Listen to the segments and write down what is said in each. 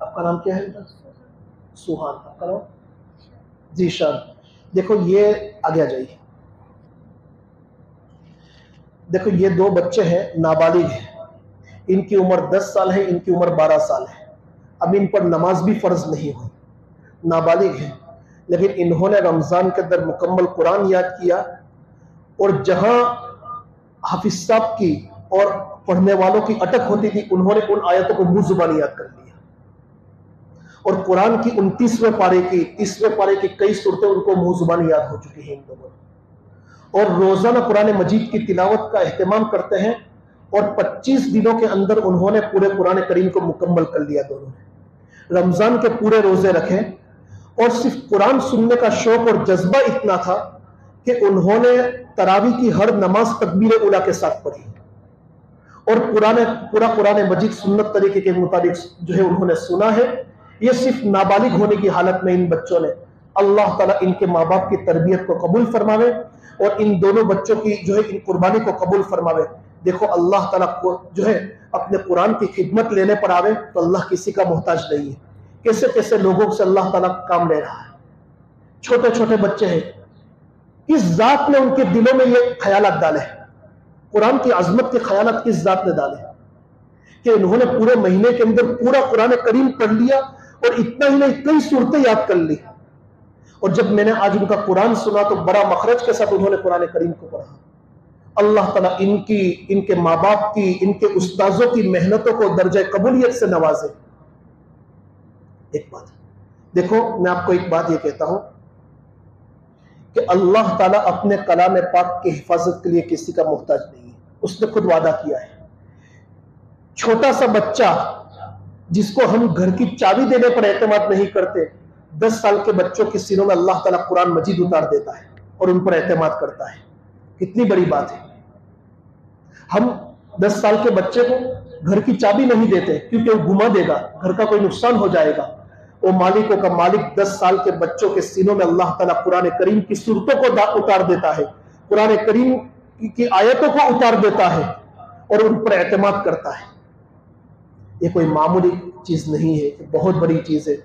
आपका नाम क्या है? सुहान। आपका नाम? जीशान। देखो ये आगे आ जाइए। देखो ये दो बच्चे हैं, नाबालिग हैं, इनकी उम्र 10 साल है, इनकी उम्र 12 साल है। अब इन पर नमाज भी फर्ज नहीं हुई, नाबालिग हैं, लेकिन इन्होंने रमजान के अंदर मुकम्मल कुरान याद किया, और जहां हाफिज साहब की और पढ़ने वालों की अटक होती थी, उन्होंने उन आयतों को मुंह जुबानी याद कर लिया, और कुरान की 29वें पारे की 30वें पारे की कई सूरतें उनको मुंह जुबानी याद हो चुकी हैं इन लोगों, और रोजाना कुरान मजीद की तिलावत का एहतमाम करते हैं, और 25 दिनों के अंदर उन्होंने पूरे कुरान करीम को मुकम्मल कर लिया। दोनों ने रमजान के पूरे रोजे रखे, और सिर्फ कुरान सुनने का शौक और जज्बा इतना था कि उन्होंने तरावी की हर नमाज तकबीर उला के साथ पढ़ी, और पूरा कुरान मजीद सुन्नत तरीके के मुताबिक जो है उन्होंने सुना है। ये सिर्फ नाबालिग होने की हालत में इन बच्चों ने, अल्लाह ताला इनके माँ बाप की तरबियत को कबूल फरमावे, और इन दोनों बच्चों की जो है इन कुर्बानी को कबूल फरमावे। देखो अल्लाह ताला को जो है अपने कुरान की खिदमत लेने पर आवे तो अल्लाह किसी का मोहताज नहीं है। कैसे कैसे लोगों से अल्लाह ताला काम ले रहा है, छोटे छोटे बच्चे हैं, इस जात ने उनके दिलों में ये ख्यालात डाले, कुरान की अजमत के ख्यालात किस जात ने डाले कि इन्होंने पूरे महीने के अंदर पूरा कुरान करीम पढ़ लिया, और इतना ही नहीं कई सूरतें याद कर ली। और जब मैंने आज उनका कुरान सुना तो बड़ा मखरज के साथ उन्होंने कुरान करीम को पढ़ा। अल्लाह ताला इनकी, इनके माँ बाप की, इनके उस्ताजों की मेहनतों को दर्जा कबूलियत से नवाजे। एक बात देखो, मैं आपको एक बात ये कहता हूं कि अल्लाह ताला अपने कलाम पाक की हिफाजत के लिए किसी का मोहताज नहीं है, उसने खुद वादा किया है। छोटा सा बच्चा जिसको हम घर की चाबी देने पर एतमाद नहीं करते, 10 साल के बच्चों के सिरों में अल्लाह ताला कुरान मजीद उतार देता है और उन पर एतमाद करता है। कितनी बड़ी बात है। हम 10 साल के बच्चे को घर की चाबी नहीं देते क्योंकि वो घुमा देगा, घर का कोई नुकसान हो जाएगा। वो मालिकों का मालिक 10 साल के बच्चों के सीनों में अल्लाह ताला कुरान करीम की सूरतों को उतार देता है, कुरान करीम की आयतों को उतार देता है और उन पर एतमाद करता है। ये कोई मामूली चीज नहीं है, ये बहुत बड़ी चीज है।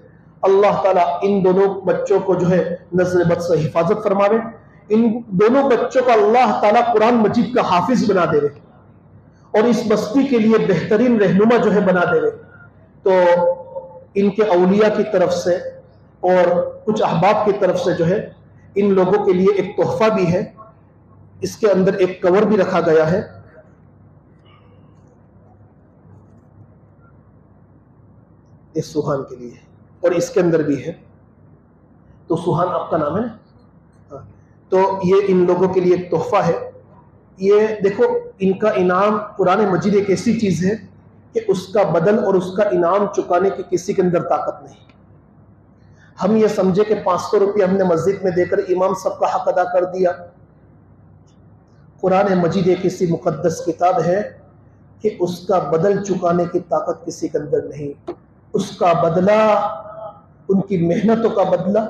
अल्लाह ताला इन दोनों बच्चों को जो है नजर बद से हिफाजत फरमावे, इन दोनों बच्चों का अल्लाह ताला कुरान मजीद का हाफिज बना देवे और इस बस्ती के लिए बेहतरीन रहनुमा जो है बना देवे। तो इनके औलिया की तरफ से और कुछ अहबाब की तरफ से जो है इन लोगों के लिए एक तोहफा भी है। इसके अंदर एक कवर भी रखा गया है, इस सुहान के लिए, और इसके अंदर भी है। तो सुहान आपका नाम है ना? तो ये इन लोगों के लिए एक तोहफा है। ये देखो, इनका इनाम कुरान मजीद एक ऐसी चीज है कि उसका बदल और उसका इनाम चुकाने की किसी के अंदर ताकत नहीं। हम ये समझे कि 500 रुपये हमने मस्जिद में देकर इमाम साहब का हक अदा कर दिया। कुरान मजीद एक ऐसी मुकद्दस किताब है कि उसका बदल चुकाने की ताकत किसी के अंदर नहीं। उसका बदला, उनकी मेहनतों का बदला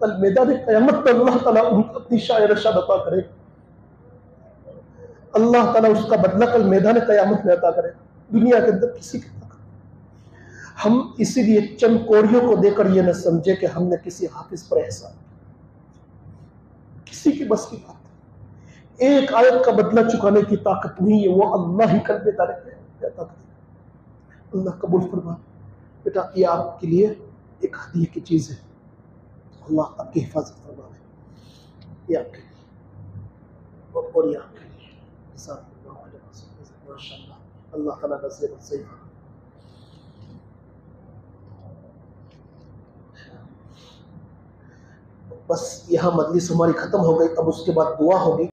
कल मैदान क़यामत पर अल्लाह ताला उनको अपनी शायर शाद अता करे। अल्लाह ताला उसका बदला कल मैदान क़यामत में अता करे। दुनिया के अंदर किसी की ताकत। हम इसीलिए चंद कौड़ियों को देकर यह न समझे कि हमने किसी हाफिज पर एहसान, किसी की बस की बात। एक आयत का बदला चुकाने की ताकत नहीं है, वो अल्लाह ही कल मैदान क़यामत अता करे। अल्लाह कबूल फरमा। बेटा ये आपके लिए एक हदीये की चीज है, अल्लाह आपकी हिफाजत फरमावे। ये आपके लिए और ये आपके लिए माशाअल्लाह। अल्लाह ताला नज़र सही। बस यहाँ मजलिस हमारी खत्म हो गई, अब उसके बाद दुआ होगी।